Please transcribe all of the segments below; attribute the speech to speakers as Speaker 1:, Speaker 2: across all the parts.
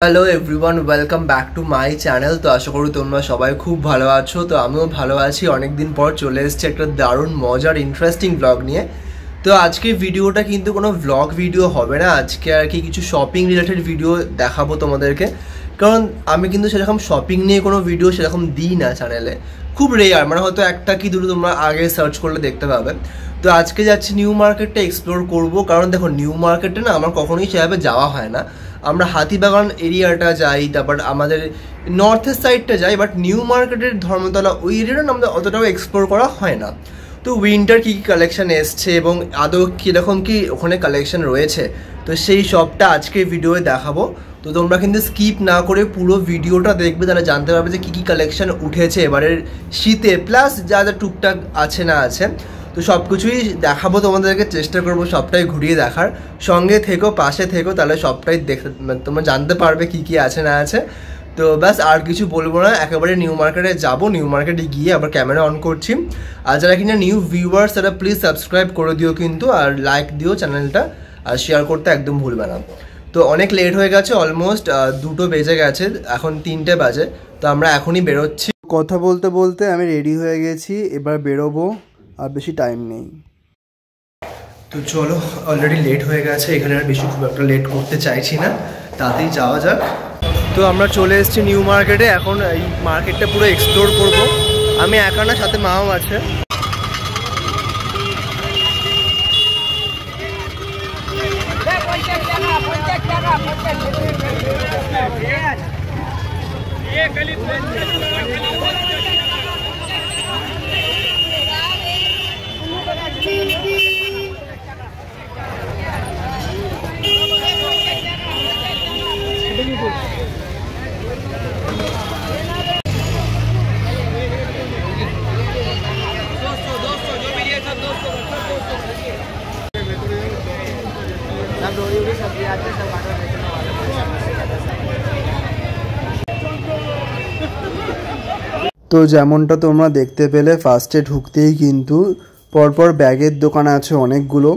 Speaker 1: Hello everyone, welcome back to my channel. তো আশা করি তোমরা সবাই খুব ভালো আছো। তো আমিও ভালো আছি। অনেকদিন পর চলে এসেছি একটা দারুণ মজার ইন্টারেস্টিং ব্লগ নিয়ে। তো আজকের ভিডিওটা কিন্তু কোনো ব্লগ ভিডিও হবে না, আজকে আর কি কিছু শপিং রিলেটেড ভিডিও দেখাবো তোমাদেরকে। কারণ আমি কিন্তু সেরকম শপিং নিয়ে কোনো ভিডিও সেরকম দিই না চ্যানেলে, খুব রেয়ার, মানে হয়তো একটা কি দুটো তোমরা আগে সার্চ করলে দেখতে পাবে। তো আজকে যাচ্ছি নিউ মার্কেটটা এক্সপ্লোর করব। কারণ দেখো, নিউ মার্কেটে না আমার কখনোই সেভাবে যাওয়া হয় না। আমরা হাতিবাগান এরিয়াটা যাই, তারপর আমাদের নর্থের সাইডটা যাই, বাট নিউ মার্কেটের ধর্মতলা ওই এরিয়াটা আমাদের অতটাও এক্সপ্লোর করা হয় না। তো উইন্টার কী কী কালেকশান এসছে এবং আদৌ কীরকম কী ওখানে কালেকশান রয়েছে, তো সেই সবটা আজকে ভিডিওয়ে দেখাবো। তো তোমরা কিন্তু স্কিপ না করে পুরো ভিডিওটা দেখবে, তাহলে জানতে পারবে যে কী কী কালেকশান উঠেছে এবারের শীতে, প্লাস যা যা টুকটাক আছে না আছে। তো সব কিছুই দেখাবো তোমাদেরকে, চেষ্টা করবো সবটাই ঘুরিয়ে দেখার। সঙ্গে থেকো, পাশে থেকো, তাহলে সবটাই দেখতে তোমরা জানতে পারবে কী কী আছে না আছে। তো ব্যাস, আর কিছু বলবো না, একেবারে নিউ মার্কেটে যাবো। নিউ মার্কেটে গিয়ে আবার ক্যামেরা অন করছি। আর যারা কিনা নিউ ভিউয়ার্স, তারা প্লিজ সাবস্ক্রাইব করে দিও কিন্তু, আর লাইক দিও চ্যানেলটা, আর শেয়ার করতে একদম ভুলবে না। তো অনেক লেট হয়ে গেছে, অলমোস্ট 2টো বেজে গেছে, এখন 3টে বাজে। তো আমরা এখনই বেরোচ্ছি।
Speaker 2: কথা বলতে বলতে আমি রেডি হয়ে গেছি, এবার বেরোবো, আর বেশি টাইম নেই।
Speaker 1: তো চলো, অলরেডি লেট হয়ে গেছে, এখানে আর বেশি খুব একটা লেট করতে চাইছি না, তাতেই যাওয়া যাক। তো আমরা চলে এসেছি নিউ মার্কেটে, এখন এই মার্কেটটা পুরো এক্সপ্লোর করব। আমি একা না, সাথে মাও আছে।
Speaker 2: তো যেমনটা তোমরা দেখতে পেলে, ফার্স্টে ঢুকতেই কিন্তু পরপর ব্যাগের দোকান আছে অনেকগুলো।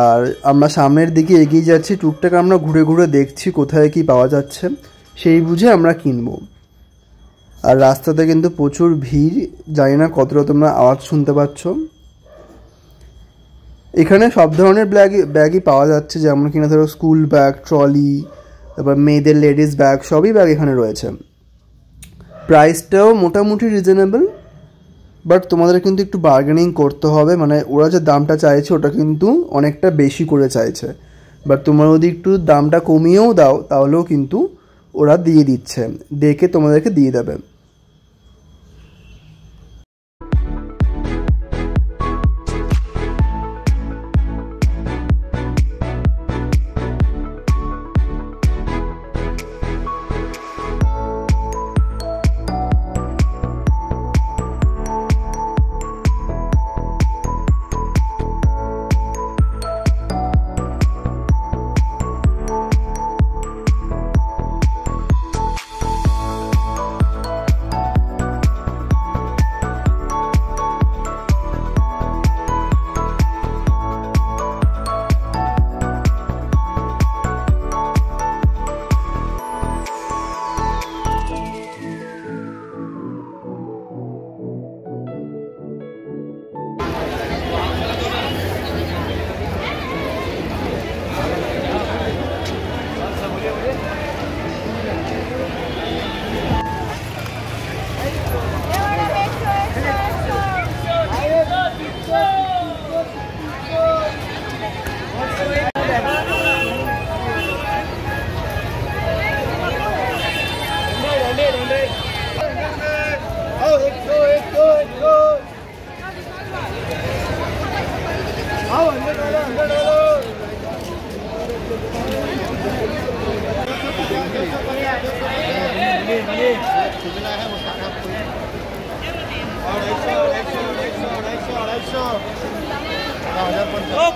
Speaker 2: আর আমরা সামনের দিকে এগিয়ে যাচ্ছি, টুকটাক আমরা ঘুরে ঘুরে দেখছি কোথায় কি পাওয়া যাচ্ছে, সেই বুঝে আমরা কিনবো। আর রাস্তাতে কিন্তু প্রচুর ভিড়, জানি না কতটা তোমরা আওয়াজ শুনতে পাচ্ছ। এখানে সব ধরনের ব্যাগই পাওয়া যাচ্ছে, যেমন কিনা ধরো স্কুল ব্যাগ, ট্রলি, তারপর মেয়েদের লেডিস ব্যাগ, সবই ব্যাগ এখানে রয়েছে। প্রাইসটাও মোটামুটি রিজনেবল, বাট তোমাদের কিন্তু একটু বার্গেনিং করতে হবে, মানে ওরা যে দামটা চাইছে ওটা কিন্তু অনেকটা বেশি করে চাইছে। বাট তোমরা যদি একটু দামটা কমিয়েও দাও, তাহলেও কিন্তু ওরা দিয়ে দিচ্ছে, দেখে তোমাদেরকে দিয়ে দেবে।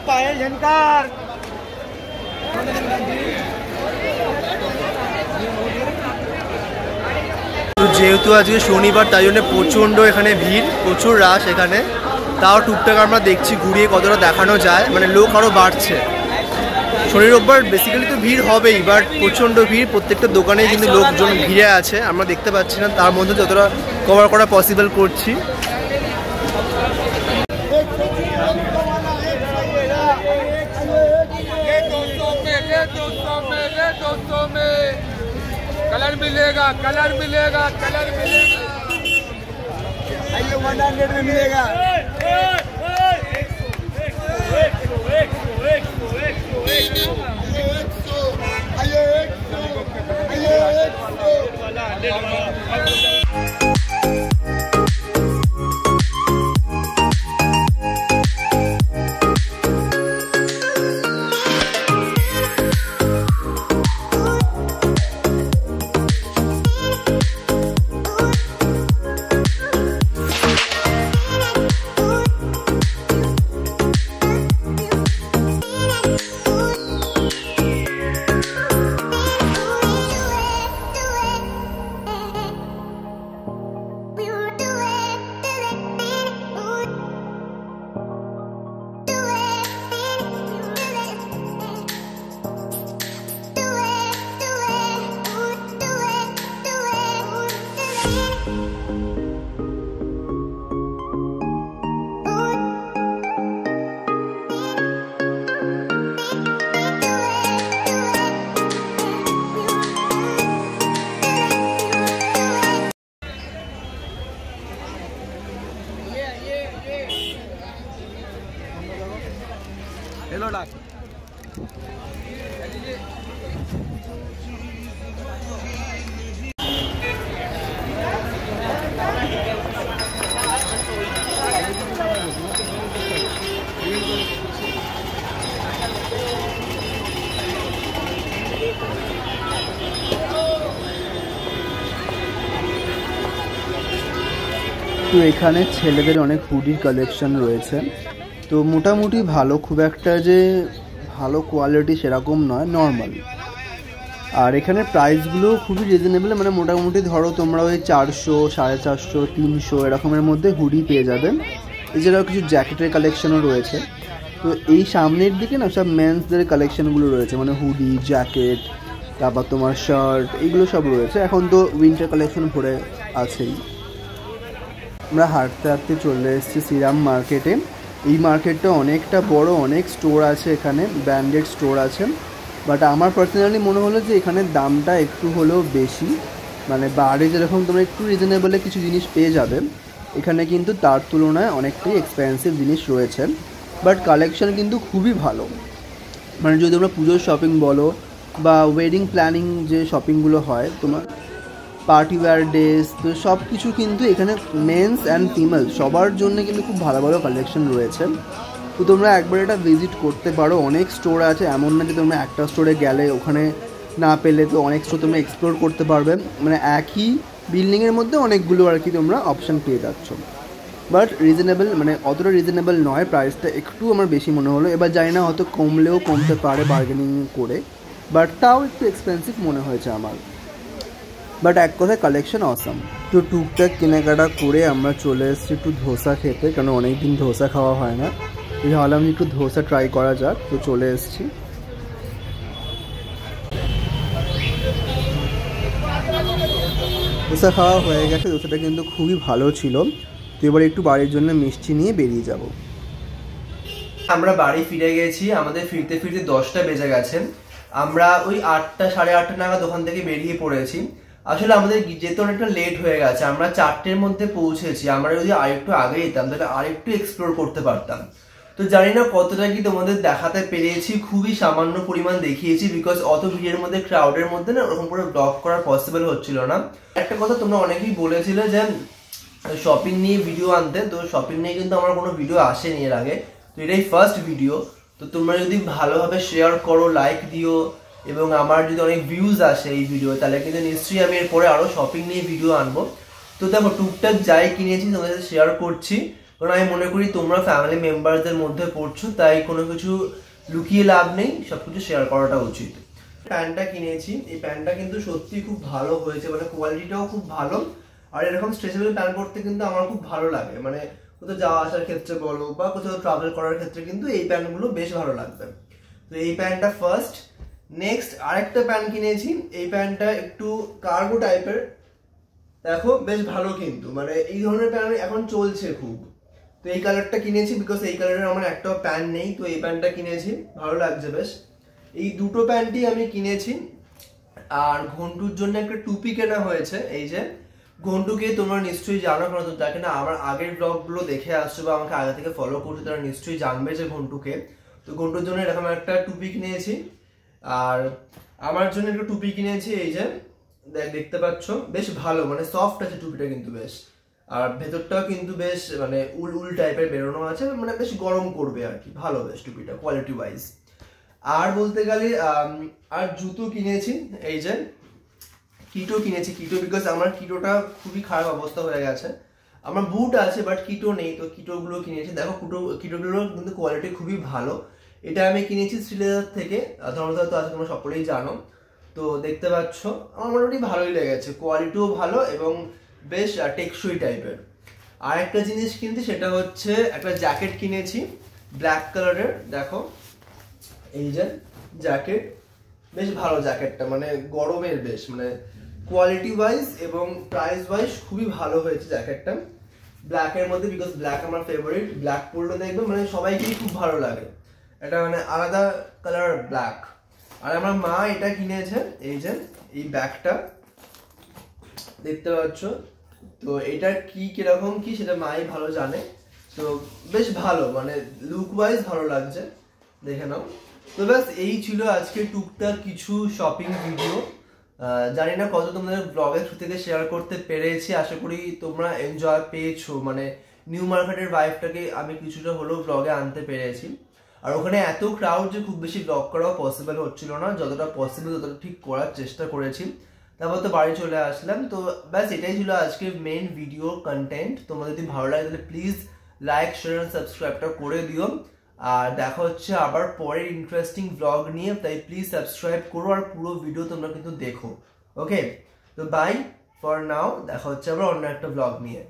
Speaker 3: पायल झनकार
Speaker 1: তো যেহেতু আজকে শনিবার, তাই জন্য প্রচণ্ড এখানে ভিড়, প্রচুর রাশ এখানে। তাও টুকটাক আমরা দেখছি ঘুরিয়ে কতটা দেখানো যায়, মানে লোক আরও বাড়ছে। শনি রোববার বেসিক্যালি তো ভিড় হবেই, বাট প্রচণ্ড ভিড়, প্রত্যেকটা দোকানে কিন্তু লোকজন ঘিরে আছে, আমরা দেখতে পাচ্ছি না, তার মধ্যে যতটা কভার করা পসিবল করছি।
Speaker 4: कलर मिलेगा, कलर मिलेगा, कलर मिलेगा, 100 में मिलेगा।
Speaker 2: তো এখানে ছেলেদের অনেক হুডির কালেকশন রয়েছে, তো মোটামুটি ভালো, খুব একটা যে ভালো কোয়ালিটি সেরকম নয়, নর্মাল। আর এখানে প্রাইসগুলো খুবই রিজনেবল, মানে মোটামুটি ধরো তোমরা ওই 400, 450, 300 এরকমের মধ্যে হুডি পেয়ে যাবেন। এছাড়াও কিছু জ্যাকেটের কালেকশনও রয়েছে। তো এই সামনের দিকে না সব মেন্সদের কালেকশনগুলো রয়েছে, মানে হুডি, জ্যাকেট, তারপর তোমার শার্ট, এইগুলো সব রয়েছে। এখন তো উইন্টার কালেকশন ভরে আছেই। আমরা হাঁটতে হাঁটতে চলে এসেছি শ্রীরাম মার্কেটে। এই মার্কেটটা অনেকটা বড়, অনেক স্টোর আছে এখানে, ব্র্যান্ডেড স্টোর আছে। বাট আমার পার্সোনালি মনে হলো যে এখানে দামটা একটু হলেও বেশি, মানে বাইরে যেরকম তোমরা একটু রিজনেবলে কিছু জিনিস পেয়ে যাবে, এখানে কিন্তু তার তুলনায় অনেকটাই এক্সপেন্সিভ জিনিস রয়েছে। বাট কালেকশন কিন্তু খুবই ভালো, মানে যদি তোমরা পুজোর শপিং বলো বা ওয়েডিং প্ল্যানিং যে শপিংগুলো হয়, তোমার পার্টি ওয়্যার ড্রেস, তো সব কিছু কিন্তু এখানে মেন্স অ্যান্ড ফিমেল সবার জন্য কিন্তু খুব ভালো ভালো কালেকশন রয়েছে। তো তোমরা একবার এটা ভিজিট করতে পারো। অনেক স্টোর আছে, এমন না যে তোমরা একটা স্টোরে গেলে ওখানে না পেলে তো অনেক স্টোর তোমরা এক্সপ্লোর করতে পারবে, মানে একই বিল্ডিংয়ের মধ্যে অনেকগুলো আর কি তোমরা অপশান পেয়ে যাচ্ছ। বাট রিজনেবল, মানে অতটা রিজনেবল নয়, প্রাইসটা একটু আমার বেশি মনে হলো। এবার জানি না, হয়তো কমলেও কমতে পারে বার্গেনিং করে, বাট তাও একটু এক্সপেন্সিভ মনে হয়েছে আমার। বাট এক কথায় কালেকশন অসাম। তো টুকটাক কেনাকাটা করে আমরা চলে এসেছি একটু ধোসা খেতে, কারণ অনেক দিন ধোসা খাওয়া হয় না। ভাবলাম একটু ধোসা ট্রাই করা যাক, তো চলে এসেছি। ধোসা খাওয়া হয়ে গেছে, ধোসাটা কিন্তু খুবই ভালো ছিল। তো এবার একটু বাড়ির জন্য মিষ্টি নিয়ে বেরিয়ে যাব।
Speaker 1: আমরা বাড়ি ফিরে গেছি, আমাদের ফিরতে ফিরতে 10টা বেজে গেছে। আমরা ওই 8টা, 8:30 নাগাদ ওখান থেকে বেরিয়ে পড়েছি। আসলে আমাদের যেতে অনেকটা লেট হয়ে গেছে, আমরা 4টের মধ্যে পৌঁছেছি। আমরা যদি আরেকটু আগে যেতাম তাহলে আরেকটু এক্সপ্লোর করতে পারতাম। তো জানি না কতটা কি তোমাদের দেখাতে পেরেছি, খুবই সামান্য পরিমাণ দেখিয়েছি, বিকজ অত ভিড়ের মধ্যে, ক্রাউডের মধ্যে না ওরকম করে ব্লগ করা পসিবল হচ্ছিল না। একটা কথা তোমরা অনেকেই বলেছিলে যে শপিং নিয়ে ভিডিও আনতে, তো শপিং নিয়ে কিন্তু আমার কোনো ভিডিও আসেনি এর আগে, তো এটাই ফার্স্ট ভিডিও। তো তোমরা যদি ভালোভাবে শেয়ার করো, লাইক দিও, এবং আমার যদি অনেক ভিউজ আসে এই ভিডিও, তাহলে কিন্তু নিশ্চয়ই আমি এরপরে আরও শপিং নিয়ে ভিডিও আনবো। তো দেখো টুকটাক যাই কিনেছি তোমাদের সাথে শেয়ার করছি, কারণ আমি মনে করি তোমরা ফ্যামিলি মেম্বারদের মধ্যে পড়ছো, তাই কোনো কিছু লুকিয়ে লাভ নেই, সবকিছু শেয়ার করাটা উচিত। প্যান্টটা কিনেছি, এই প্যান্টটা কিন্তু সত্যি খুব ভালো হয়েছে, মানে কোয়ালিটিটাও খুব ভালো। আর এরকম স্ট্রেচেবল প্যান্ট পরতে কিন্তু আমার খুব ভালো লাগে, মানে কোথাও যাওয়া আসার ক্ষেত্রে বলো বা কোথাও ট্রাভেল করার ক্ষেত্রে কিন্তু এই প্যান্টগুলো বেশ ভালো লাগবে। তো এই প্যান্টটা ফার্স্ট। নেক্সট আরেকটা প্যান্ট কিনেছি, এই প্যান্টটা একটু কার্গো টাইপের, দেখো বেশ ভালো কিন্তু, মানে এই ধরনের প্যান্ট এখন চলছে খুব। তো এই কালারটা কিনেছি বিকজ এই কালারের আমার একটাও প্যান্ট নেই, তো এই প্যান্টটা কিনেছি, ভালো লাগছে বেশ। এই দুটো প্যান্টই আমি কিনেছি। আর ঘন্টুর জন্য একটা টুপি কেনা হয়েছে। এই যে ঘন্টুকে তোমরা নিশ্চয়ই জানো, কারণ তো যাকে না আমার আগের ব্লগগুলো দেখে আসছো বা আমাকে আগে থেকে ফলো করছো তারা নিশ্চয়ই জানবে যে ঘন্টুকে। তো ঘন্টুর জন্য এরকম একটা টুপি কিনেছি, আর আমার জন্য একটা টুপি কিনেছি। এই যে দেখতে পাচ্ছ, বেশ ভালো, মানে সফট আছে টুপিটা কিন্তু বেশ, আর ভেতরটাও কিন্তু বেশ মানে উল উল টাইপের বেরোনো আছে, মানে বেশ গরম করবে আর কি, ভালো বেশ টুপিটা কোয়ালিটি ওয়াইজ। আর বলতে গেলে আর জুতো কিনেছি, এই যে কিটো কিনেছি, কিটো বিকজ আমার কিটোটা খুবই খারাপ অবস্থা হয়ে গেছে। আমার বুট আছে বাট কিটো নেই, তো কিটোগুলো কিনেছি। দেখো কিটোগুলোর কিন্তু কোয়ালিটি খুবই ভালো। এটা আমি কিনেছি শ্রীলেদার থেকে, ধর্মতলা তো আছে তোমরা সকলেই জানো। তো দেখতে পাচ্ছ আমার মোটামুটি ভালোই লেগেছে, কোয়ালিটিও ভালো এবং বেশ টেকসই টাইপের। আর একটা জিনিস কিনেছি, সেটা হচ্ছে একটা জ্যাকেট কিনেছি ব্ল্যাক কালারের। দেখো এই যে জ্যাকেট, বেশ ভালো জ্যাকেটটা, মানে গরমের বেশ, মানে কোয়ালিটি ওয়াইজ এবং প্রাইস ওয়াইজ খুবই ভালো হয়েছে জ্যাকেটটা, ব্ল্যাকের মধ্যে, বিকজ ব্ল্যাক আমার ফেভারিট। ব্ল্যাক পরলে দেখবে মানে সবাইকেই খুব ভালো লাগে, এটা মানে আলাদা কালার ব্ল্যাক। আর আমার মা এটা কিনেছে, এই যে এই ব্যাগটা দেখতে পাচ্ছ। তো এটা কি কিরকম কি সেটা মাই ভালো জানে, তো বেশ ভালো, মানে লুক ওয়াইজ ভালো লাগছে, দেখে নাও। তো ব্যাস এই ছিল আজকে টুকটাক কিছু শপিং ভিডিও। জানি না কত তোমাদের ব্লগের থ্রু থেকে শেয়ার করতে পেরেছি, আশা করি তোমরা এনজয় পেয়েছো, মানে নিউ মার্কেটের ভাইবটাকে আমি কিছুটা হলেও ব্লগে আনতে পেরেছি। আর ওখানে এত ক্রাউড যে খুব বেশি ব্লগ করাও পসিবল হচ্ছিল না, যতটা পসিবল ততটা ঠিক করার চেষ্টা করেছি। তারপর তো বাড়ি চলে আসলাম। তো ব্যাস এটাই ছিল আজকের মেইন ভিডিও কন্টেন্ট। তোমার যদি ভালো লাগে তাহলে প্লিজ লাইক শেয়ার সাবস্ক্রাইবটা করে দিও। আর দেখা হচ্ছে আবার পরের ইন্টারেস্টিং ব্লগ নিয়ে, তাই প্লিজ সাবস্ক্রাইব করো আর পুরো ভিডিও তোমরা কিন্তু দেখো। ওকে, তো বাই ফর নাও, দেখা হচ্ছে আবার অন্য একটা ব্লগ নিয়ে।